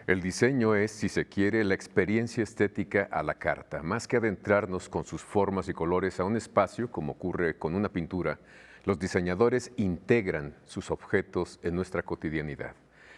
El diseño es, si se quiere, la experiencia estética a la carta. Más que adentrarnos con sus formas y colores a un espacio, como ocurre con una pintura, los diseñadores integran sus objetos en nuestra cotidianidad.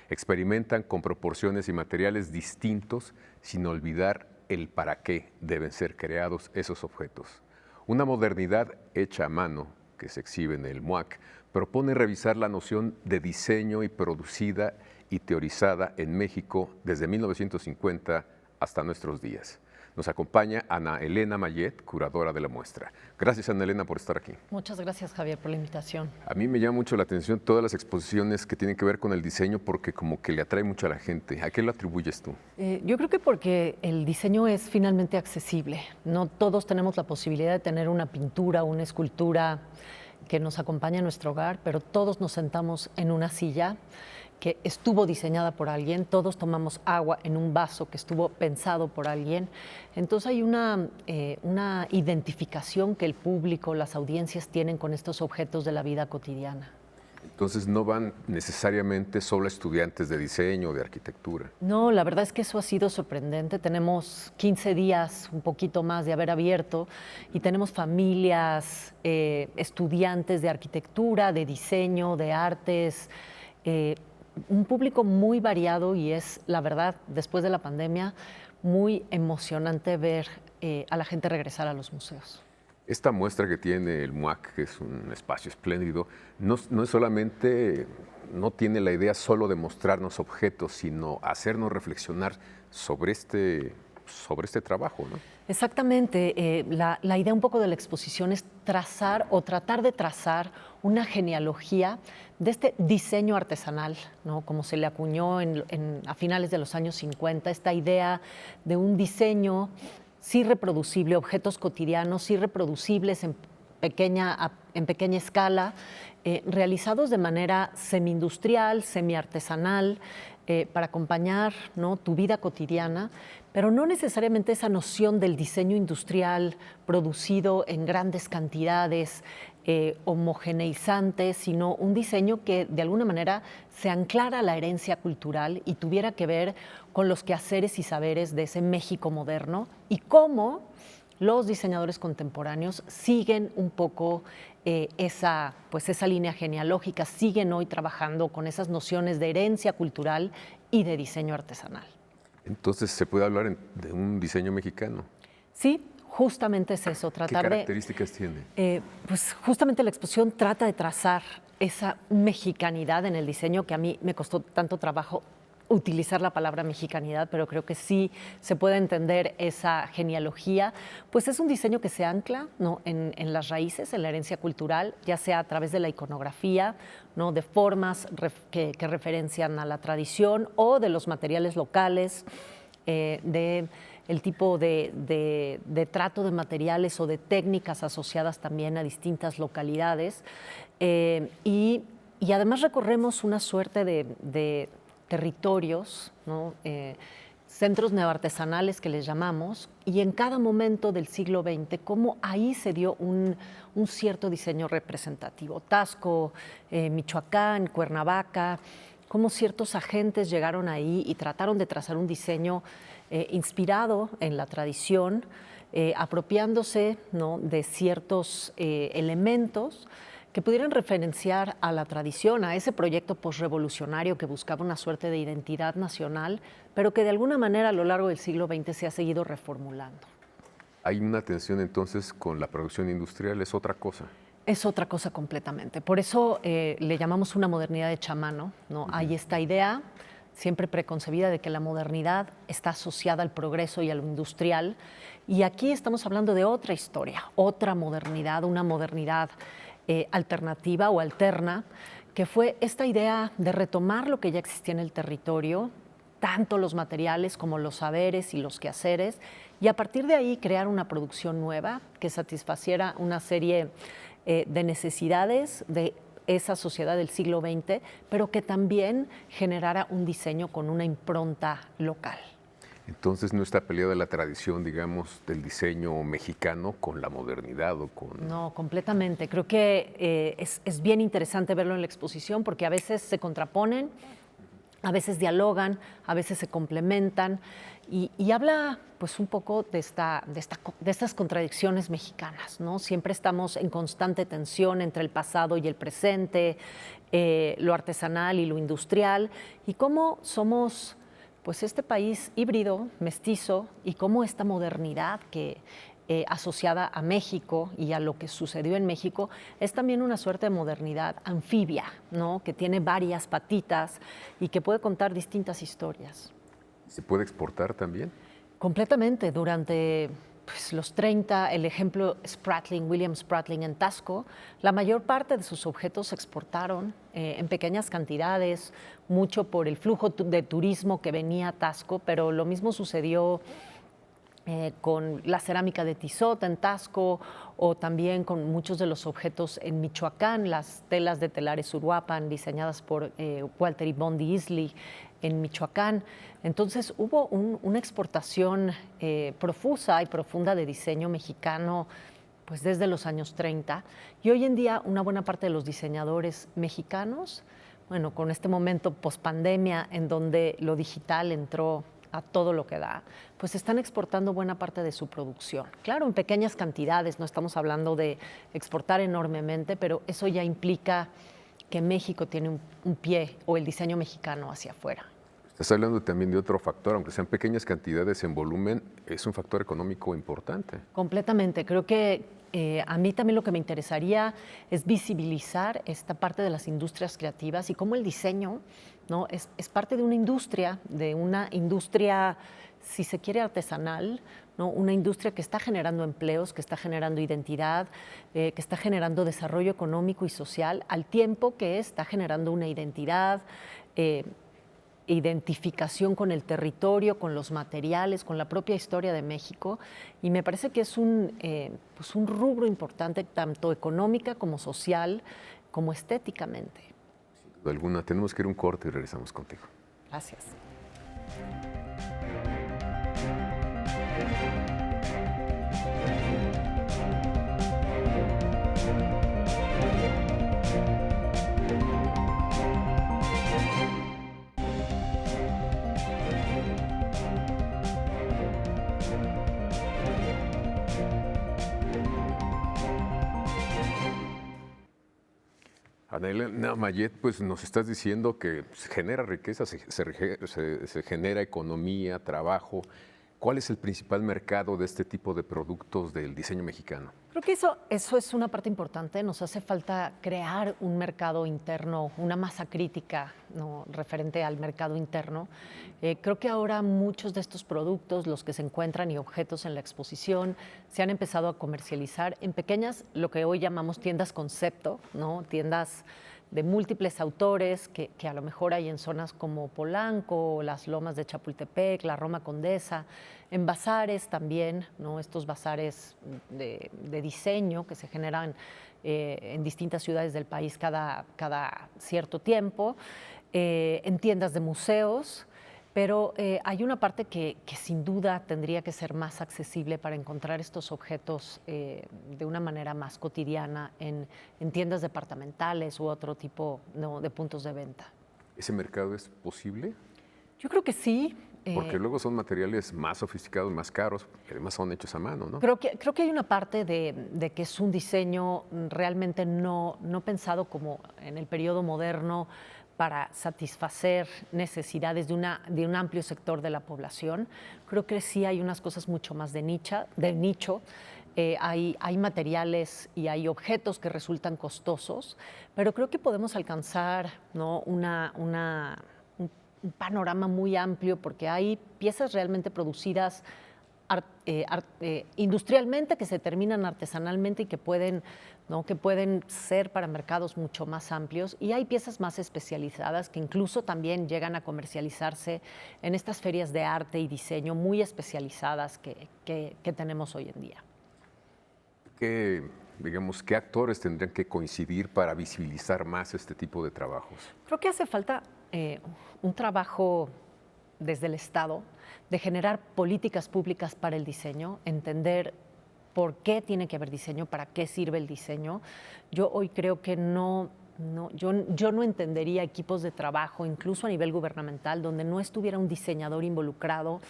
Experimentan con proporciones y materiales distintos sin olvidar el para qué deben ser creados esos objetos. Una modernidad hecha a mano, que se exhibe en el MUAC, propone revisar la noción de diseño y producida y teorizada en México desde 1950 hasta nuestros días. Nos acompaña Ana Elena Mayet, curadora de la muestra. Gracias, Ana Elena, por estar aquí. Muchas gracias, Javier, por la invitación. A mí me llama mucho la atención todas las exposiciones que tienen que ver con el diseño porque como que le atrae mucho a la gente. ¿A qué lo atribuyes tú? Yo creo que porque el diseño es finalmente accesible. No todos tenemos la posibilidad de tener una pintura, una escultura que nos acompaña en nuestro hogar, pero todos nos sentamos en una silla que estuvo diseñada por alguien, todos tomamos agua en un vaso que estuvo pensado por alguien. Entonces hay una identificación que el público, las audiencias tienen con estos objetos de la vida cotidiana. Entonces no van necesariamente solo estudiantes de diseño o de arquitectura. No, la verdad es que eso ha sido sorprendente. Tenemos 15 días, un poquito más de haber abierto, y tenemos familias, estudiantes de arquitectura, de diseño, de artes, un público muy variado y es, la verdad, después de la pandemia, muy emocionante ver a la gente regresar a los museos. Esta muestra que tiene el MUAC, que es un espacio espléndido, no es solamente, no tiene la idea solo de mostrarnos objetos, sino hacernos reflexionar sobre este trabajo, ¿no? Exactamente. La idea un poco de la exposición es trazar o tratar de trazar una genealogía de este diseño artesanal, ¿no? Como se le acuñó a finales de los años 50, esta idea de un diseño sí reproducible, objetos cotidianos sí reproducibles en pequeña escala, realizados de manera semi-industrial, semi-artesanal, para acompañar, ¿no?, tu vida cotidiana, pero no necesariamente esa noción del diseño industrial producido en grandes cantidades, homogeneizante, sino un diseño que de alguna manera se anclara a la herencia cultural y tuviera que ver con los quehaceres y saberes de ese México moderno y cómo los diseñadores contemporáneos siguen un poco esa línea genealógica, siguen hoy trabajando con esas nociones de herencia cultural y de diseño artesanal. Entonces, ¿se puede hablar de un diseño mexicano? Sí, justamente es eso, tratar ¿Qué características tiene? Pues justamente la exposición trata de trazar esa mexicanidad en el diseño que a mí me costó tanto trabajo utilizar la palabra mexicanidad, pero creo que sí se puede entender esa genealogía. Pues es un diseño que se ancla, ¿no?, en las raíces, en la herencia cultural, ya sea a través de la iconografía, ¿no?, de formas que referencian a la tradición o de los materiales locales, de el tipo de trato de materiales o de técnicas asociadas también a distintas localidades. Y además recorremos una suerte de territorios, ¿no?, centros neoartesanales que les llamamos, y en cada momento del siglo XX, cómo ahí se dio un cierto diseño representativo. Taxco, Michoacán, Cuernavaca, cómo ciertos agentes llegaron ahí y trataron de trazar un diseño inspirado en la tradición, apropiándose, ¿no?, de ciertos elementos que pudieran referenciar a la tradición, a ese proyecto posrevolucionario que buscaba una suerte de identidad nacional, pero que de alguna manera a lo largo del siglo XX se ha seguido reformulando. Hay una tensión entonces con la producción industrial, ¿es otra cosa? Es otra cosa completamente. Por eso le llamamos una modernidad hecha a mano, ¿no? Hay esta idea siempre preconcebida de que la modernidad está asociada al progreso y a lo industrial, y aquí estamos hablando de otra historia, otra modernidad, una modernidad alternativa o alterna, que fue esta idea de retomar lo que ya existía en el territorio, tanto los materiales como los saberes y los quehaceres, y a partir de ahí crear una producción nueva que satisfaciera una serie de necesidades de esa sociedad del siglo XX, pero que también generara un diseño con una impronta local. Entonces no está peleada la tradición, digamos, del diseño mexicano con la modernidad o con... No, completamente. Creo que es bien interesante verlo en la exposición porque a veces se contraponen a veces dialogan, a veces se complementan y habla pues un poco de estas contradicciones mexicanas, ¿no? Siempre estamos en constante tensión entre el pasado y el presente, lo artesanal y lo industrial, y cómo somos pues este país híbrido, mestizo, y cómo esta modernidad que asociada a México y a lo que sucedió en México es también una suerte de modernidad anfibia, ¿no? Que tiene varias patitas y que puede contar distintas historias. ¿Se puede exportar también? Completamente. Durante pues, los 30, el ejemplo Spratling, William Spratling en Taxco, la mayor parte de sus objetos se exportaron en pequeñas cantidades, mucho por el flujo de turismo que venía a Taxco, pero lo mismo sucedió con la cerámica de Tizota en Taxco, o también con muchos de los objetos en Michoacán, las telas de telares Uruapan diseñadas por Walter y Bondi Isley en Michoacán. Entonces hubo una exportación profusa y profunda de diseño mexicano pues desde los años 30, y hoy en día una buena parte de los diseñadores mexicanos, bueno, con este momento pospandemia en donde lo digital entró a todo lo que da, pues están exportando buena parte de su producción. Claro, en pequeñas cantidades, no estamos hablando de exportar enormemente, pero eso ya implica que México tiene un pie, o el diseño mexicano, hacia afuera. Estás hablando también de otro factor, aunque sean pequeñas cantidades en volumen, es un factor económico importante. Completamente. Creo que a mí también lo que me interesaría es visibilizar esta parte de las industrias creativas y cómo el diseño, ¿no? es parte de una industria, si se quiere, artesanal, ¿no? Una industria que está generando empleos, que está generando identidad, que está generando desarrollo económico y social, al tiempo que está generando una identidad, identificación con el territorio, con los materiales, con la propia historia de México, y me parece que es pues un rubro importante, tanto económica como social, como estéticamente. Sin duda alguna. Tenemos que ir a un corte y regresamos contigo. Gracias. Ana Elena Mayet, pues nos estás diciendo que se genera riqueza, se genera economía, trabajo. ¿Cuál es el principal mercado de este tipo de productos del diseño mexicano? Creo que eso es una parte importante. Nos hace falta crear un mercado interno, una masa crítica, ¿no? Referente al mercado interno. Creo que ahora muchos de estos productos, los que se encuentran y objetos en la exposición, se han empezado a comercializar en pequeñas, lo que hoy llamamos tiendas concepto, ¿no? Tiendas de múltiples autores que a lo mejor hay en zonas como Polanco, las Lomas de Chapultepec, la Roma Condesa, en bazares también, ¿no? Estos bazares de diseño que se generan en distintas ciudades del país cada cierto tiempo, en tiendas de museos. Pero hay una parte que sin duda tendría que ser más accesible para encontrar estos objetos de una manera más cotidiana en tiendas departamentales u otro tipo, ¿no? de puntos de venta. ¿Ese mercado es posible? Yo creo que sí. Porque luego son materiales más sofisticados, más caros, que además son hechos a mano, ¿no? Creo que hay una parte de que es un diseño realmente no pensado como en el periodo moderno para satisfacer necesidades de un amplio sector de la población. Creo que sí hay unas cosas mucho más de nicho. Hay materiales y hay objetos que resultan costosos, pero creo que podemos alcanzar, ¿no? un panorama muy amplio, porque hay piezas realmente producidas industrialmente, que se terminan artesanalmente y que pueden ser para mercados mucho más amplios, y hay piezas más especializadas que incluso también llegan a comercializarse en estas ferias de arte y diseño muy especializadas que tenemos hoy en día. ¿Qué actores tendrían que coincidir para visibilizar más este tipo de trabajos? Creo que hace falta un trabajo desde el Estado de generar políticas públicas para el diseño, entender por qué tiene que haber diseño, para qué sirve el diseño. Yo hoy creo que no No, yo no entendería equipos de trabajo, incluso a nivel gubernamental, donde no estuviera un diseñador involucrado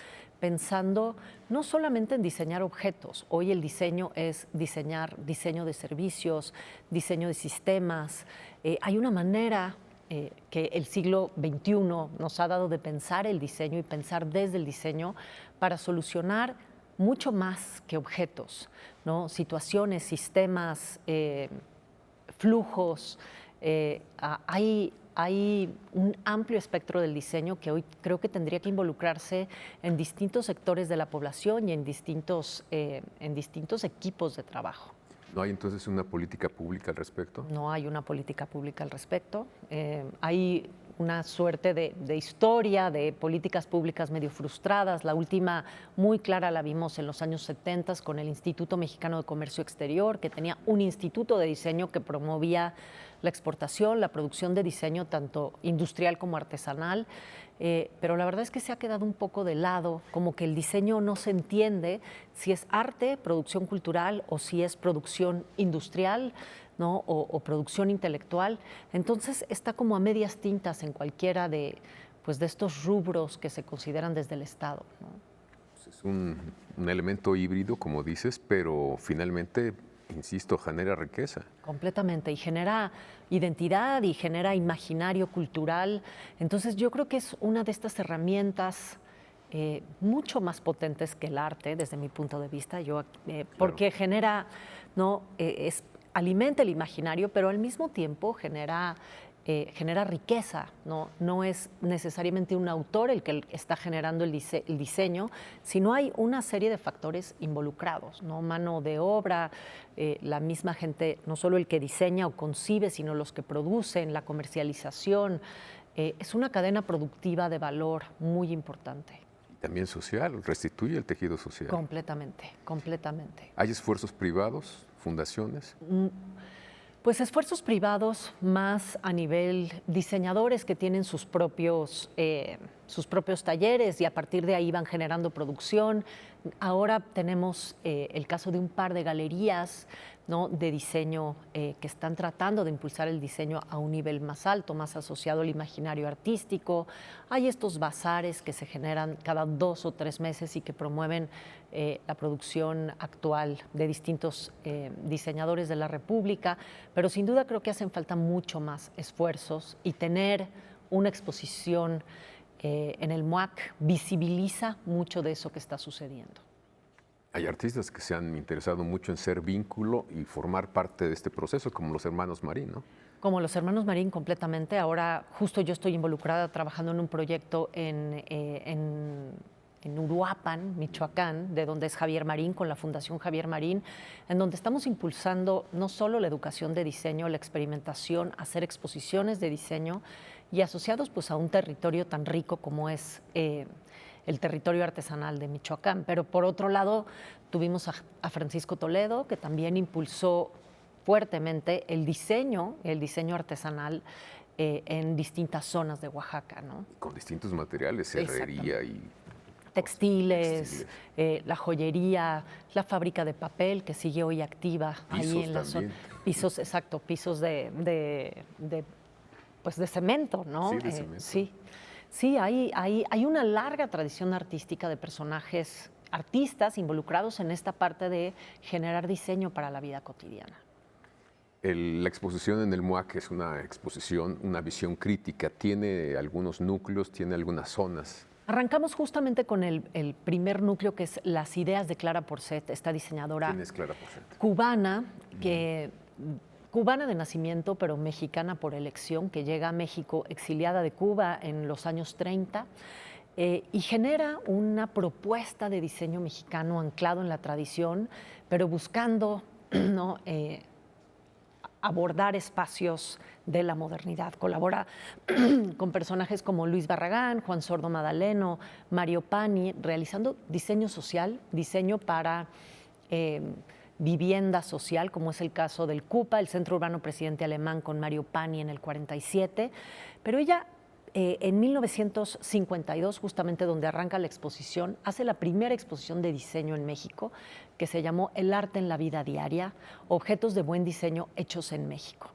pensando no solamente en diseñar objetos. Hoy el diseño es diseñar diseño de servicios, diseño de sistemas. Hay una manera que el siglo XXI nos ha dado de pensar el diseño y pensar desde el diseño para solucionar mucho más que objetos, ¿no? Situaciones, sistemas, flujos. Hay un amplio espectro del diseño que hoy creo que tendría que involucrarse en distintos sectores de la población y en distintos equipos de trabajo. ¿No hay entonces una política pública al respecto? No hay una política pública al respecto. Hay una suerte de historia, de políticas públicas medio frustradas. La última muy clara la vimos en los años 70 con el Instituto Mexicano de Comercio Exterior, que tenía un instituto de diseño que promovía la exportación, la producción de diseño, tanto industrial como artesanal. Pero la verdad es que se ha quedado un poco de lado, como que el diseño no se entiende si es arte, producción cultural o si es producción industrial, ¿no? o producción intelectual. Entonces está como a medias tintas en cualquiera de estos rubros que se consideran desde el Estado, ¿no? Es un elemento híbrido, como dices, pero finalmente, insisto, genera riqueza. Completamente, y genera identidad y genera imaginario cultural. Entonces yo creo que es una de estas herramientas mucho más potentes que el arte, desde mi punto de vista, porque genera, ¿no? Alimenta el imaginario, pero al mismo tiempo genera riqueza, ¿no? No es necesariamente un autor el que está generando el diseño, sino hay una serie de factores involucrados, ¿no? Mano de obra, la misma gente, no solo el que diseña o concibe, sino los que producen, la comercialización. Es una cadena productiva de valor muy importante. También social, restituye el tejido social. Completamente, completamente. ¿Hay esfuerzos privados, fundaciones? Pues esfuerzos privados más a nivel diseñadores que tienen sus propios talleres y a partir de ahí van generando producción. Ahora tenemos el caso de un par de galerías, ¿no? de diseño que están tratando de impulsar el diseño a un nivel más alto, más asociado al imaginario artístico. Hay estos bazares que se generan cada 2 o 3 meses y que promueven la producción actual de distintos diseñadores de la República, pero sin duda creo que hacen falta mucho más esfuerzos y tener una exposición en el MUAC visibiliza mucho de eso que está sucediendo. Hay artistas que se han interesado mucho en ser vínculo y formar parte de este proceso, como los hermanos Marín, ¿no? Como los hermanos Marín, completamente. Ahora justo yo estoy involucrada trabajando en un proyecto en Uruapan, Michoacán, de donde es Javier Marín, con la Fundación Javier Marín, en donde estamos impulsando no solo la educación de diseño, la experimentación, hacer exposiciones de diseño y asociados pues a un territorio tan rico como es el territorio artesanal de Michoacán. Pero por otro lado tuvimos a Francisco Toledo, que también impulsó fuertemente el diseño artesanal en distintas zonas de Oaxaca, ¿no? Con distintos materiales, herrería y textiles, la joyería, la fábrica de papel que sigue hoy activa ahí en la zona. Pisos, exacto, pisos de cemento, ¿no? Sí, de cemento. Sí, hay una larga tradición artística de personajes, artistas involucrados en esta parte de generar diseño para la vida cotidiana. La exposición en el MUAC es una exposición, una visión crítica, tiene algunos núcleos, tiene algunas zonas. Arrancamos justamente con el primer núcleo, que es las ideas de Clara Porcet, esta diseñadora ¿Quién es Clara Porcet? Cubana, cubana de nacimiento, pero mexicana por elección, que llega a México exiliada de Cuba en los años 30 y genera una propuesta de diseño mexicano anclado en la tradición, pero buscando, ¿no? Abordar espacios de la modernidad. Colabora con personajes como Luis Barragán, Juan Sordo Madaleno, Mario Pani, realizando diseño social, diseño para vivienda social, como es el caso del CUPA, el Centro Urbano Presidente Alemán, con Mario Pani en el 47. Pero ella, en 1952, justamente donde arranca la exposición, hace la primera exposición de diseño en México, que se llamó El arte en la vida diaria, objetos de buen diseño hechos en México.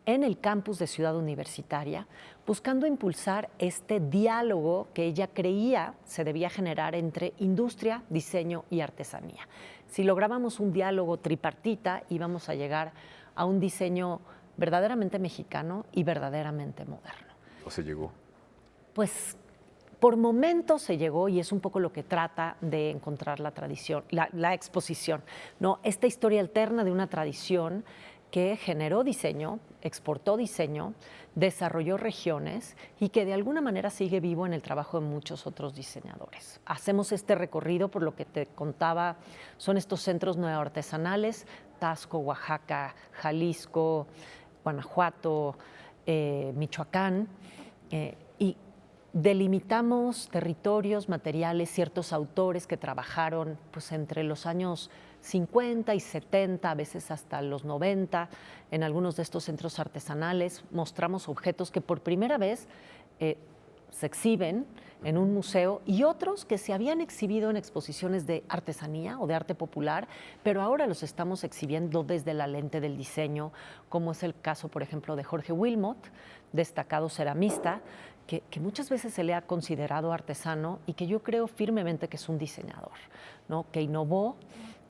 en el campus de Ciudad Universitaria, buscando impulsar este diálogo que ella creía se debía generar entre industria, diseño y artesanía. Si lográbamos un diálogo tripartita, íbamos a llegar a un diseño verdaderamente mexicano y verdaderamente moderno. ¿O se llegó? Pues por momentos se llegó, y es un poco lo que trata de encontrar la tradición, la exposición, ¿no? Esta historia alterna de una tradición que generó diseño, exportó diseño, desarrolló regiones y que de alguna manera sigue vivo en el trabajo de muchos otros diseñadores. Hacemos este recorrido por lo que te contaba, son estos centros neoartesanales, Taxco, Oaxaca, Jalisco, Guanajuato, Michoacán, y delimitamos territorios, materiales, ciertos autores que trabajaron pues, entre los años 50 y 70, a veces hasta los 90, en algunos de estos centros artesanales. Mostramos objetos que por primera vez se exhiben en un museo y otros que se habían exhibido en exposiciones de artesanía o de arte popular, pero ahora los estamos exhibiendo desde la lente del diseño, como es el caso, por ejemplo, de Jorge Wilmot, destacado ceramista, que muchas veces se le ha considerado artesano y que yo creo firmemente que es un diseñador, ¿no? Que innovó,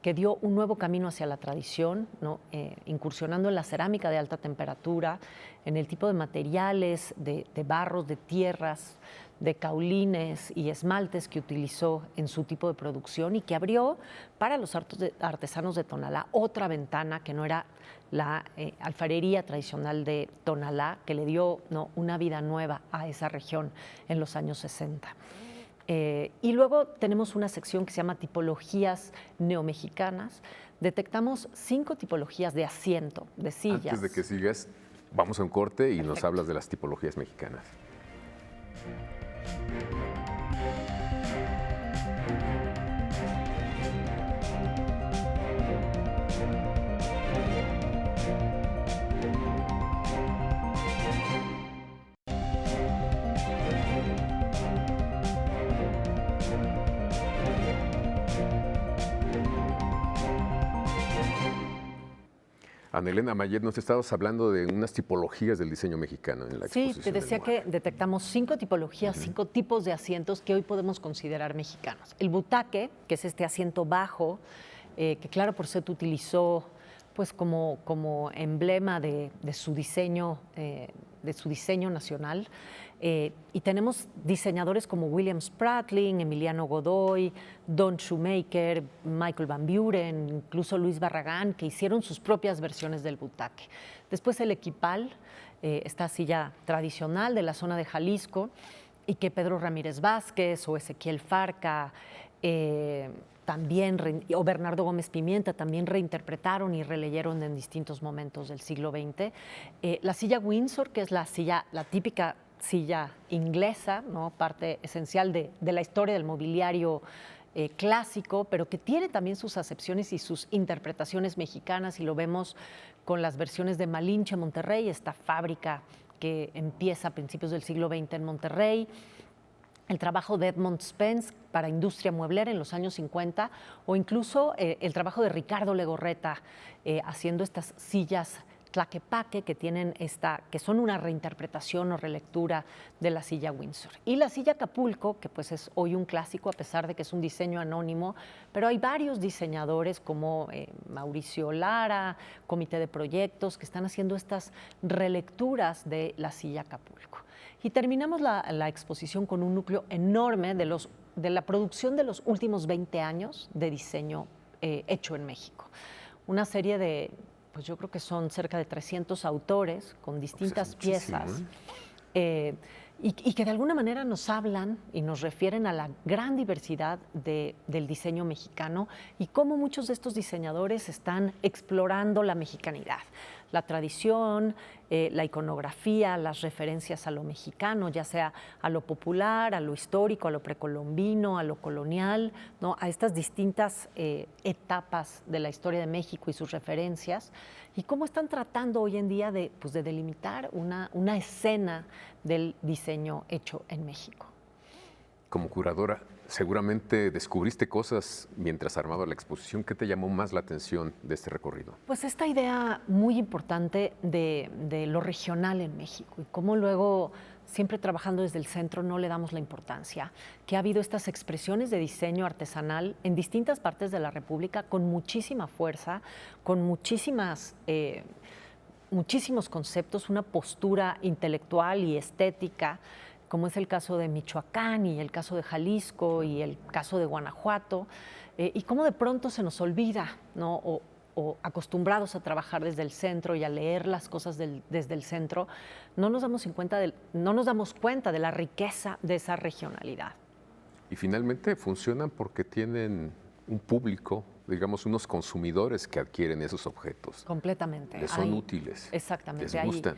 que dio un nuevo camino hacia la tradición, ¿no? Incursionando en la cerámica de alta temperatura, en el tipo de materiales, de barros, de tierras, de caulines y esmaltes que utilizó en su tipo de producción y que abrió para los artesanos de Tonalá otra ventana que no era la alfarería tradicional de Tonalá, que le dio, ¿no?, una vida nueva a esa región en los años 60. Y luego tenemos una sección que se llama tipologías neomexicanas. Detectamos 5 tipologías de asiento, de sillas. Antes de que sigas, vamos a un corte y nos hablas de las tipologías mexicanas. Ana Elena Mayet, nos estabas hablando de unas tipologías del diseño mexicano en la exposición. Sí, te decía que detectamos 5 tipologías, 5 tipos de asientos que hoy podemos considerar mexicanos. El butaque, que es este asiento bajo, que Clara Porcet utilizó pues como emblema de su diseño nacional. Y tenemos diseñadores como William Spratling, Emiliano Godoy, Don Shoemaker, Michael Van Buren, incluso Luis Barragán, que hicieron sus propias versiones del butaque. Después el equipal, esta silla tradicional de la zona de Jalisco, y que Pedro Ramírez Vázquez o Ezequiel Farca, o Bernardo Gómez Pimienta también reinterpretaron y releyeron en distintos momentos del siglo XX. La silla Windsor, que es la típica silla inglesa, ¿no?, parte esencial de la historia del mobiliario clásico, pero que tiene también sus acepciones y sus interpretaciones mexicanas, y lo vemos con las versiones de Malinche Monterrey, esta fábrica que empieza a principios del siglo XX en Monterrey. El trabajo de Edmond Spence para industria mueblera en los años 50, o incluso el trabajo de Ricardo Legorreta haciendo estas sillas Tlaquepaque que son una reinterpretación o relectura de la silla Windsor. Y la silla Acapulco, que pues es hoy un clásico a pesar de que es un diseño anónimo, pero hay varios diseñadores como Mauricio Lara, Comité de Proyectos, que están haciendo estas relecturas de la silla Acapulco. Y terminamos la exposición con un núcleo enorme de la producción de los últimos 20 años de diseño hecho en México. Una serie de, pues yo creo que son cerca de 300 autores con distintas piezas, y que de alguna manera nos hablan y nos refieren a la gran diversidad del diseño mexicano y cómo muchos de estos diseñadores están explorando la mexicanidad, la tradición, la iconografía, las referencias a lo mexicano, ya sea a lo popular, a lo histórico, a lo precolombino, a lo colonial, ¿no?, a estas distintas etapas de la historia de México y sus referencias, y cómo están tratando hoy en día de delimitar una escena del diseño hecho en México. Como curadora, seguramente descubriste cosas mientras armaba la exposición. ¿Qué te llamó más la atención de este recorrido? Pues esta idea muy importante de lo regional en México y cómo luego, siempre trabajando desde el centro, no le damos la importancia, que ha habido estas expresiones de diseño artesanal en distintas partes de la República con muchísima fuerza, con muchísimos conceptos, una postura intelectual y estética, como es el caso de Michoacán y el caso de Jalisco y el caso de Guanajuato, y cómo de pronto se nos olvida, ¿no? O acostumbrados a trabajar desde el centro y a leer las cosas desde el centro, no nos damos cuenta de la riqueza de esa regionalidad. Y finalmente funcionan porque tienen un público, digamos, unos consumidores que adquieren esos objetos. Completamente. Les son útiles. Exactamente. Les gustan.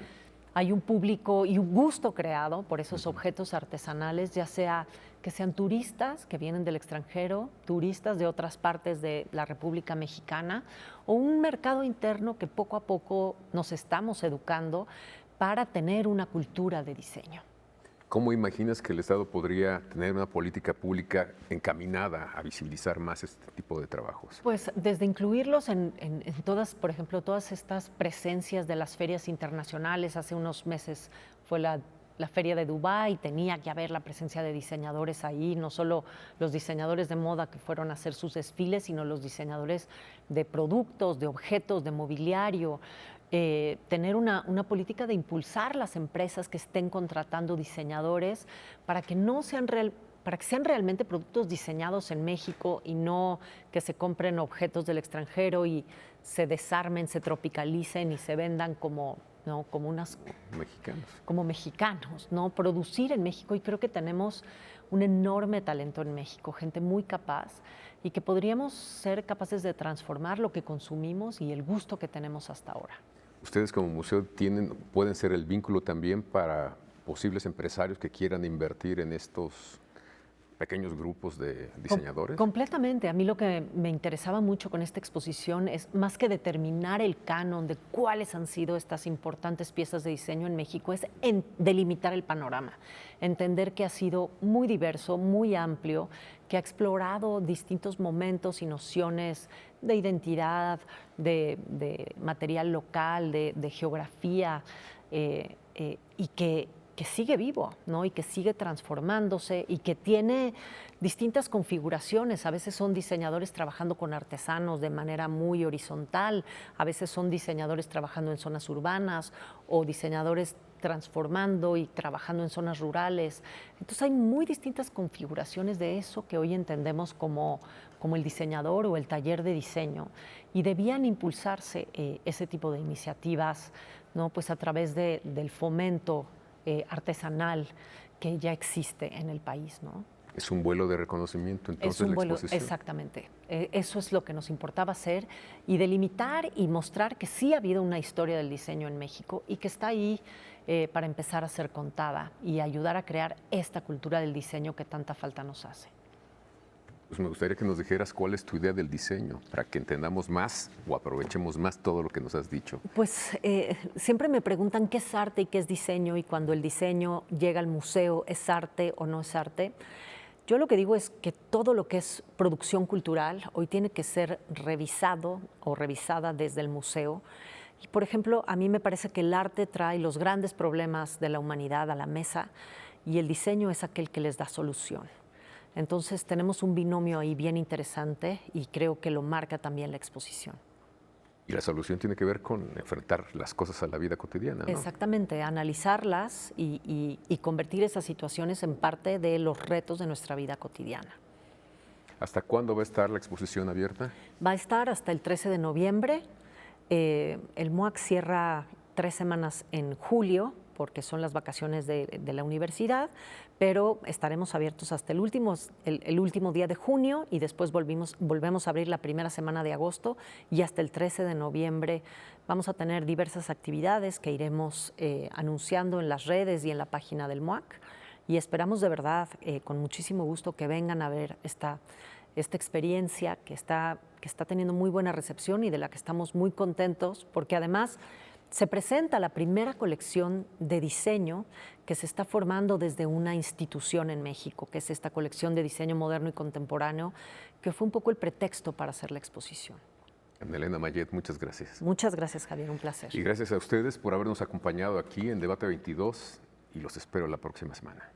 Hay un público y un gusto creado por esos objetos artesanales, ya sea que sean turistas que vienen del extranjero, turistas de otras partes de la República Mexicana, o un mercado interno que poco a poco nos estamos educando para tener una cultura de diseño. ¿Cómo imaginas que el Estado podría tener una política pública encaminada a visibilizar más este tipo de trabajos? Pues desde incluirlos en todas, por ejemplo, todas estas presencias de las ferias internacionales. Hace unos meses fue la feria de Dubái, tenía que haber la presencia de diseñadores ahí, no solo los diseñadores de moda que fueron a hacer sus desfiles, sino los diseñadores de productos, de objetos, de mobiliario. Tener una política de impulsar las empresas que estén contratando diseñadores para que sean realmente productos diseñados en México y no que se compren objetos del extranjero y se desarmen, se tropicalicen y se vendan como mexicanos, ¿no? Producir en México, y creo que tenemos un enorme talento en México, gente muy capaz y que podríamos ser capaces de transformar lo que consumimos y el gusto que tenemos hasta ahora. Ustedes como museo pueden ser el vínculo también para posibles empresarios que quieran invertir en estos pequeños grupos de diseñadores. Completamente. A mí lo que me interesaba mucho con esta exposición es más que determinar el canon de cuáles han sido estas importantes piezas de diseño en México, es delimitar el panorama, entender que ha sido muy diverso, muy amplio, que ha explorado distintos momentos y nociones de identidad, de material local, de geografía, y que sigue vivo, ¿no? Y que sigue transformándose y que tiene distintas configuraciones. A veces son diseñadores trabajando con artesanos de manera muy horizontal, a veces son diseñadores trabajando en zonas urbanas o diseñadores transformando y trabajando en zonas rurales. Entonces hay muy distintas configuraciones de eso que hoy entendemos como el diseñador o el taller de diseño, y debían impulsarse ese tipo de iniciativas, ¿no? Pues a través del fomento artesanal que ya existe en el país, ¿no? Es un vuelo de reconocimiento, entonces, es un vuelo, la exposición. exactamente. Eso es lo que nos importaba hacer y delimitar y mostrar que sí ha habido una historia del diseño en México y que está ahí para empezar a ser contada y ayudar a crear esta cultura del diseño que tanta falta nos hace. Pues me gustaría que nos dijeras cuál es tu idea del diseño, para que entendamos más o aprovechemos más todo lo que nos has dicho. Pues siempre me preguntan qué es arte y qué es diseño, y cuando el diseño llega al museo, ¿es arte o no es arte? Yo lo que digo es que todo lo que es producción cultural hoy tiene que ser revisado o revisada desde el museo. Y, por ejemplo, a mí me parece que el arte trae los grandes problemas de la humanidad a la mesa y el diseño es aquel que les da solución. Entonces tenemos un binomio ahí bien interesante y creo que lo marca también la exposición. Y la solución tiene que ver con enfrentar las cosas a la vida cotidiana, ¿no? Exactamente, analizarlas y convertir esas situaciones en parte de los retos de nuestra vida cotidiana. ¿Hasta cuándo va a estar la exposición abierta? Va a estar hasta el 13 de noviembre. El MUAC cierra 3 semanas en julio, porque son las vacaciones de la universidad, pero estaremos abiertos hasta el último día de junio y después volvemos a abrir la primera semana de agosto y hasta el 13 de noviembre vamos a tener diversas actividades que iremos anunciando en las redes y en la página del MUAC, y esperamos de verdad con muchísimo gusto que vengan a ver esta experiencia que está teniendo muy buena recepción y de la que estamos muy contentos, porque además se presenta la primera colección de diseño que se está formando desde una institución en México, que es esta colección de diseño moderno y contemporáneo, que fue un poco el pretexto para hacer la exposición. Ana Elena Mayet, muchas gracias. Muchas gracias, Javier, un placer. Y gracias a ustedes por habernos acompañado aquí en Debate 22 y los espero la próxima semana.